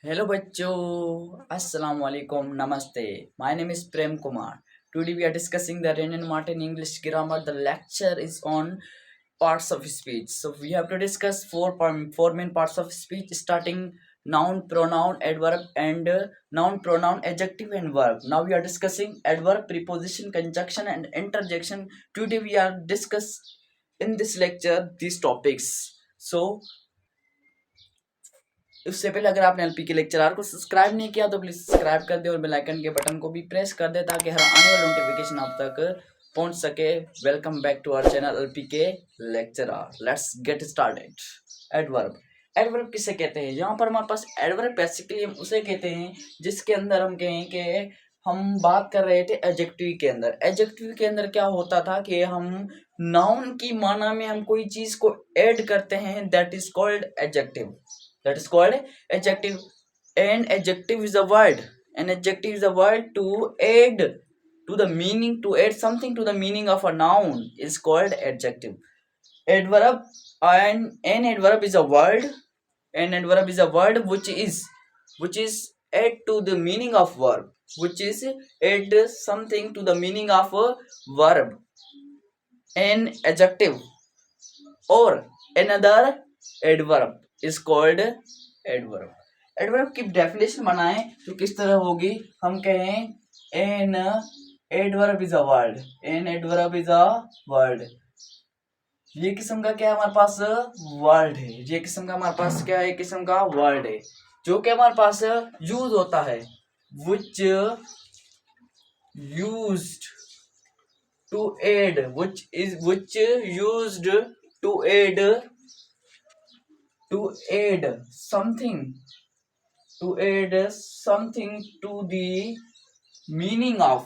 Hello bachcho, assalamu alaikum, namaste. My name is Prem Kumar. Today we are discussing the Renan Martin English grammar. The lecture is on parts of speech. So we have to discuss four main parts of speech, starting noun, pronoun, adverb, and noun, pronoun, adjective, and verb. Now we are discussing adverb, preposition, conjunction, and interjection. Today we are discuss in this lecture these topics. So उससे पहले अगर आपने LP के lecture को subscribe नहीं किया तो please subscribe कर दे और बेल आइकन के बटन को भी प्रेस कर दे ताकि हर आने वाला नोटिफिकेशन आप तक पहुंच सके। Welcome back to our channel LP के lecturer. Let's get started. Adverb. Adverb किसे कहते हैं? यहाँ पर हमारे पास एडवर्ब बेसिकली हम उसे कहते हैं जिसके अंदर हम कहें कि हम बात कर रहे थे एडजेक्टिव के अंदर। एडजेक्टिव के अंदर क्या होता था कि हम नाउन की माना में हम कोई चीज को ऐड करते हैं, that is called adjective. That is called adjective. An adjective is a word. An adjective is a word to add to the meaning, to add something to the meaning of a noun is called adjective. Adverb, and an adverb is a word. An adverb is a word which is add to the meaning of verb, which is add something to the meaning of a verb. An adjective or another adverb is called adverb. Adverb की definition बनाएं तो किस तरह होगी? हम कहें an adverb is a word. An adverb is a word. ये किस्म का क्या है हमारे पास? वर्ड है। ये किस्म का हमारे पास क्या है? किस्म का वर्ड है जो कि हमारे पास यूज होता है, which used to add, which used to add something to the meaning of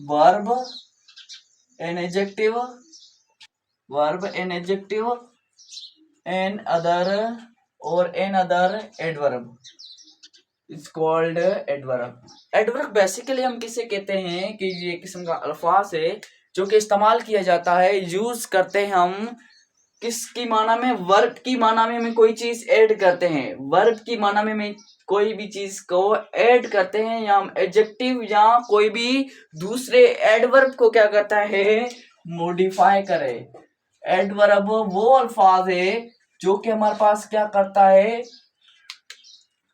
verb, an adjective, and other adverb is called adverb. adverb basically हम किसे कहते हैं कि ये किस्म का अल्फाज है जो कि इस्तेमाल किया जाता है, यूज करते हैं हम किसकी माना में? वर्ब की माना में हम कोई चीज ऐड करते हैं। वर्ब की माना में हम कोई भी चीज को ऐड करते हैं, या हम एडजेक्टिव या कोई भी दूसरे एडवर्ब को क्या करता है? मॉडिफाई करे। एडवर्ब वो अल्फाज है जो कि हमारे पास क्या करता है?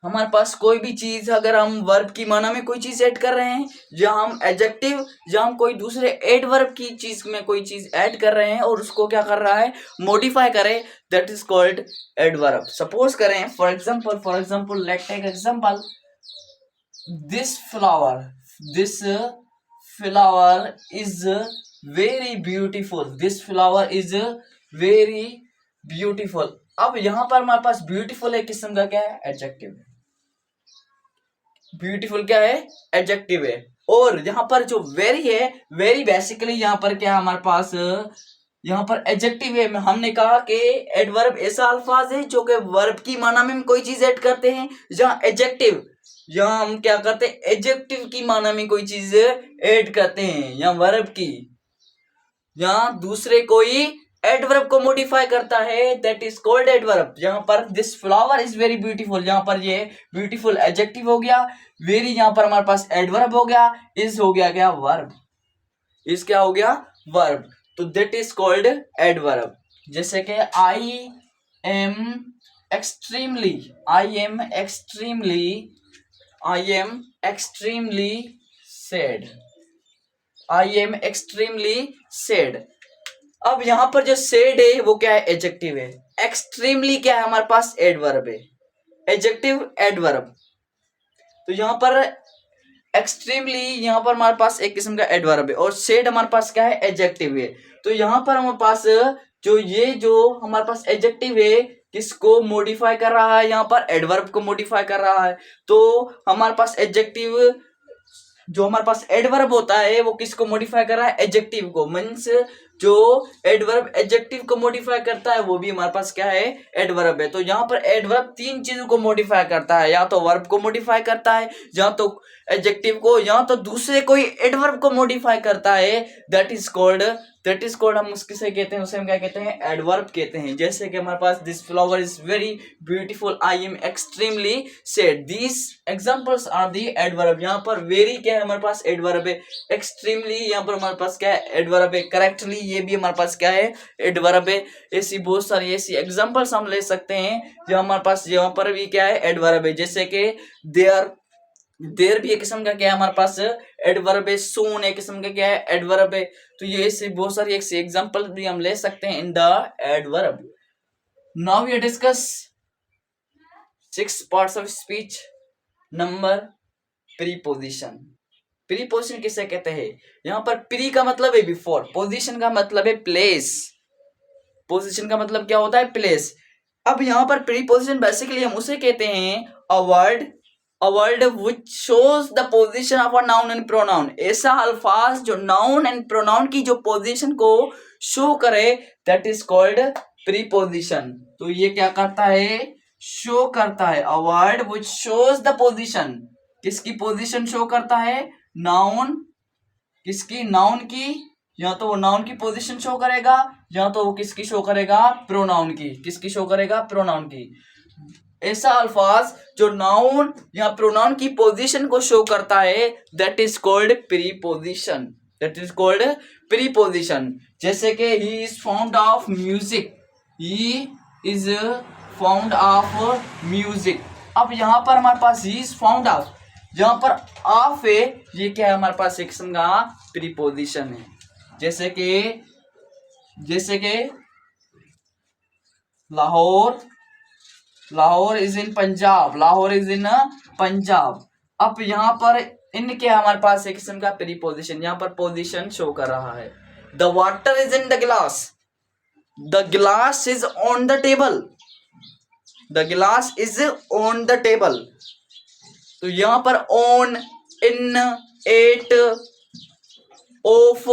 हमारे पास कोई भी चीज अगर हम वर्ब की माना में कोई चीज ऐड कर रहे हैं, या हम एडजेक्टिव या हम कोई दूसरे एडवर्ब की चीज में कोई चीज ऐड कर रहे हैं और उसको क्या कर रहा है? मॉडिफाई करे, that is called adverb. Suppose करें for example let's take example, this flower is very beautiful. This flower is very beautiful. अब यहां पर हमारे पास ब्यूटीफुल एक किस्म का क्या है? एडजेक्टिव है। ब्यूटीफुल क्या है? एडजेक्टिव है। और यहाँ पर जो वेरी है, वेरी बेसिकली यहाँ पर क्या है हमारे पास? यहाँ पर एडजेक्टिव है। हमने कहा कि एडवर्ब ऐसा अल्फाज है जो कि वर्ब की माना में हम कोई चीज ऐड करते हैं, जहाँ एडजेक्टिव यहाँ हम क्या करते हैं? एडजेक्टिव की माना में कोई चीज ऐड करते हैं, या वर्ब की या दूसरे कोई एडवर्ब को मॉडिफाई करता है, दैट इज कॉल्ड एडवर्ब। यहाँ पर this flower is very beautiful, यहाँ पर ये ब्यूटीफुल एडजेक्टिव हो गया, वेरी यहाँ पर हमारे पास एडवर्ब हो गया, इज हो गया क्या? वर्ब। इज क्या हो गया? वर्ब। तो दैट इज कॉल्ड एडवर्ब। जैसे कि आई am extremely sad. I am extremely sad. अब यहां पर जो सैड है वो क्या है? एडजेक्टिव है। एक्सट्रीमली क्या है हमारे पास? एडवर्ब है। Adjective adverb. तो यहां पर एक्सट्रीमली यहाँ पर हमारे पास एक किस्म का एडवर्ब है और सैड हमारे पास क्या है? एडजेक्टिव है। तो यहाँ पर हमारे पास जो हमारे पास एडजेक्टिव है किसको मॉडिफाई कर रहा है? यहाँ पर एडवर्ब को मॉडिफाई कर रहा है। तो हमारे पास एडजेक्टिव जो हमारे पास एडवर्ब होता है वो किसको मॉडिफाई कर रहा है? एडजेक्टिव को। मींस जो एडवर्ब एडजेक्टिव को मॉडिफाई करता है वो भी हमारे पास क्या है, एडवर्ब है। तो यहाँ पर एडवर्ब तीन चीजों को मॉडिफाई करता है, या तो वर्ब को मॉडिफाई करता है, या तो एडजेक्टिव को, या तो दूसरे कोई एडवर्ब को मॉडिफाई करता है। दैट इज कॉल्ड हम किसे कहते हैं, उसे हम क्या कहते हैं, एडवर्ब कहते हैं। जैसे कि हमारे पास this flower is very beautiful, I am extremely sad, these examples are the adverb. यहाँ पर वेरी क्या है हमारे पास, एडवर्ब है। एक्सट्रीमली यहाँ पर हमारे पास क्या है, एडवर्ब है। करेक्टली ये भी हमारे पास क्या है, एडवर्ब है। ऐसी बहुत सारी ऐसी एग्जांपल्स हम ले सकते हैं जो हमारे पास यहाँ पर भी क्या है, एडवर्ब है। जैसे कि देयर भी एक किस्म का क्या है हमारे पास, एडवर्ब है। सून एक किस्म का क्या है, एडवर्ब है। तो ये ऐसी बहुत सारी एक एग्जांपल भी हम ले सकते हैं in the adverb. Now we discuss 6 parts of speech. Number, preposition. Preposition किसे कहते हैं, यहाँ पर प्री का मतलब है बिफोर, पोजिशन का मतलब है प्लेस। पोजिशन का मतलब क्या होता है, प्लेस। अब यहाँ पर प्रीपोजिशन बेसिकली हम उसे कहते हैं a word which shows the position of a noun and pronoun। ऐसा अल्फाज जो नाउन एंड प्रोनाउन की जो पोजीशन को शो करे, दैट इज कॉल्ड प्रीपोजिशन। तो ये क्या करता है, शो करता है। a word which shows the position, किसकी पोजीशन शो करता है, नाउन, किसकी, नाउन की, या तो वो नाउन की पोजीशन शो करेगा, या तो वो किसकी शो करेगा, प्रोनाउन की। किसकी शो करेगा, प्रोनाउन की। ऐसा अल्फाज जो नाउन या प्रोनाउन की पोजीशन को शो करता है, that is called preposition. That is called preposition. जैसे कि he is found of music, he is found of music. अब यहाँ पर हमारे पास ही इज फाउंड ऑफ, जहां पर ऑफ है, ये क्या है हमारे पास, एक किस्म का प्रीपोजिशन है। जैसे कि Lahore is in Punjab, Lahore is in Punjab. अब यहाँ पर इनके हमारे पास एक किस्म का प्रीपोजिशन, यहाँ पर पोजीशन शो कर रहा है। The water is in the glass is on the table, the glass is on the table. तो यहाँ पर on, in, at, of,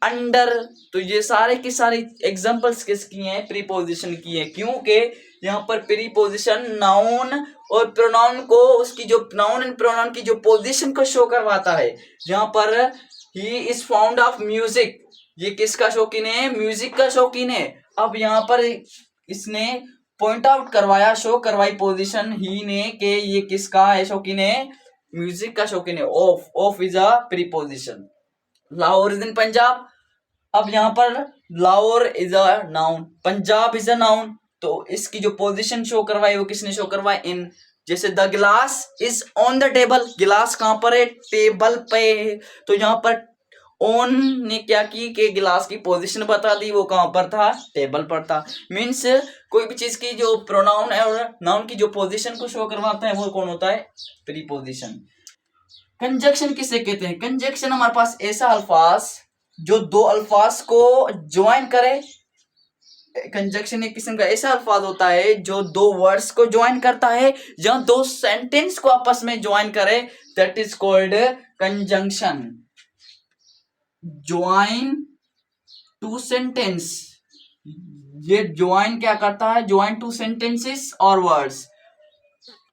under, तो ये सारे की सारी एग्जांपल्स किसकी हैं, प्रीपोजिशन की हैं। क्योंकि यहाँ पर प्रीपोजिशन नाउन और प्रोनाउन को, उसकी जो नाउन एंड प्रोनाउन की जो पोजीशन को शो करवाता है। यहाँ पर he is found of music, ये किसका शौकीन है, म्यूजिक का शौकीन है। अब यहाँ पर इसने पॉइंट आउट करवाया, शो करवाई पोजीशन ही ने, कि ये किसका है, शौकीन है, म्यूजिक का शौकीन है। Of is a preposition. Lahore is in Punjab, अब यहाँ पर Lahore is a noun, Punjab is a noun, तो इसकी जो पोजीशन शो करवाई वो किसने शो करवाई, इन। जैसे the glass is on the table, गिलास कहाँ पर है, टेबल पे। तो यहाँ पर ऑन ने क्या की कि गिलास की पोजीशन बता दी, वो कहाँ पर था, टेबल पर था। मीन्स कोई भी चीज की जो प्रोनाउन है और नाउन की जो पोजीशन को शो करवाता है वो कौन होता है, प्रीपोजिशन। कंजक्शन किसे कहते हैं, कंजक्शन हमारे पास ऐसा अल्फाज जो दो अल्फाज को ज्वाइन करे। कंजक्शन एक किस्म का ऐसा अल्फाज होता है जो दो वर्ड्स को ज्वाइन करता है, या दो सेंटेंस को आपस में ज्वाइन करे, that is called conjunction. Join to sentence, ये ज्वाइन क्या करता है, ज्वाइन टू सेंटेंसेस और वर्ड्स,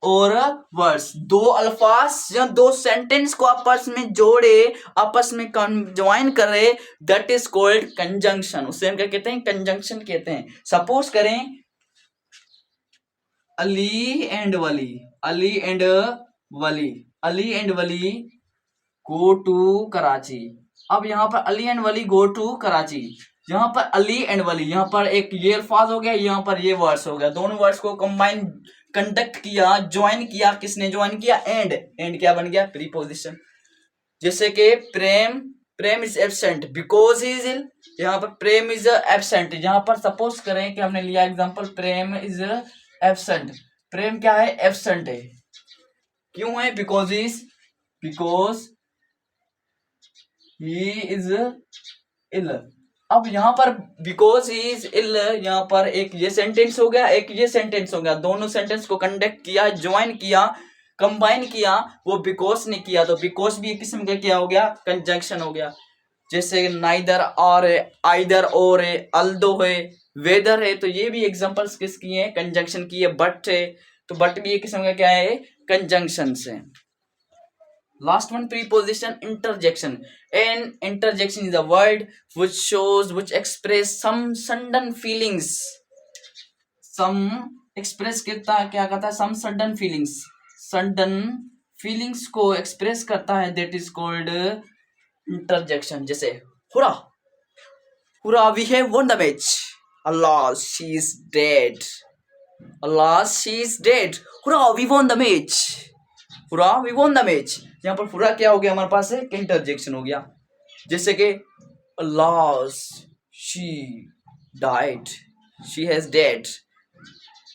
दो अल्फाज या दो सेंटेंस को आपस में जोड़े, आपस में ज्वाइन करे, दैट इज कॉल्ड कंजंक्शन। उसे हम क्या कहते हैं, कंजंक्शन कहते हैं। सपोज करें Ali and Wali, Ali and Wali go to Karachi. अब यहाँ पर Ali and Wali go to Karachi, यहाँ पर अली एंड वली, यहाँ पर एक ये अल्फाज हो गया, यहाँ पर ये वर्ड्स हो गया, दोनों वर्ड्स को कंबाइन कंडक्ट किया, ज्वाइन किया, किसने ज्वाइन किया, एंड क्या बन गया, प्रीपोजिशन। जैसे कि Prem is absent because he is ill, यहाँ पर प्रेम इज एब्सेंट। यहाँ पर सपोज करें कि हमने लिया एग्जांपल, प्रेम इज एब्सेंट, प्रेम क्या है, एब्सेंट है। क्यों है, बिकॉज ही इज इल। अब यहाँ पर बिकॉज ही इज इल, यहाँ पर एक ये सेंटेंस हो गया, एक ये सेंटेंस हो गया, दोनों सेंटेंस को कंडक्ट किया, ज्वाइन किया, कंबाइन किया, वो बिकॉज ने किया, तो बिकॉज भी एक किस्म का क्या हो गया, कंजंक्शन हो गया। जैसे नाइदर और है, आइदर और है, अल्दो है, वेदर है, तो ये भी एग्जांपल्स किसकी हैं, कंजंक्शन की है। बट है तो बट भी एक किस्म का क्या है, कंजंक्शन से। Last one, preposition interjection. An interjection is a word which shows, which express some sudden feelings. Some express करता है, क्या कहता है, some sudden feelings. Sudden feelings को express करता है, that is called interjection. जैसे हुरा, हुरा, we have won the match. Allah, she is dead. Allah, she is dead. हुरा, we won the match. Hurrah, we won the match. यहाँ पर हुरा क्या हो गया हमारे पास है, इंटरजेक्शन हो गया। जैसे कि alas, she died, she has dead,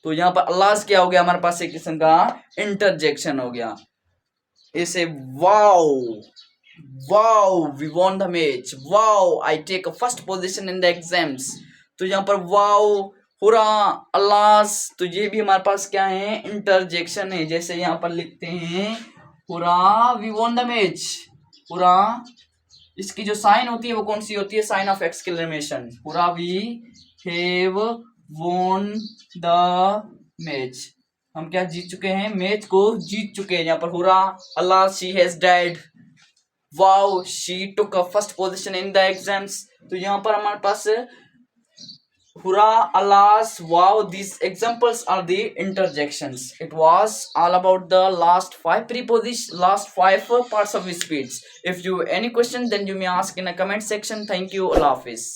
तो यहाँ पर अल्लाह क्या हो गया हमारे पास एक किस्म का इंटरजेक्शन हो गया। ऐसे wow, wow we won the match, wow I take first position in the exams, तो यहाँ पर वाओ, हुरा, अल्लाह, तो ये भी हमारे पास क्या है, इंटरजेक्शन है। जैसे यहाँ पर लिखते हैं हुरा वी वॉन द मैच, हुरा, इसकी जो साइन होती है वो कौन सी होती है, sign of exclamation. Hurrah we have won the match, हम क्या जीत चुके हैं, मैच को जीत चुके हैं। यहाँ पर hurrah, alas, she has died, wow, she took a first position in the exams, तो यहाँ पर हमारे पास Hurrah, alas, wow, these examples are the interjections. It was all about the last five parts of speech. If you any question, then you may ask in a comment section. Thank you. Allah Hafiz.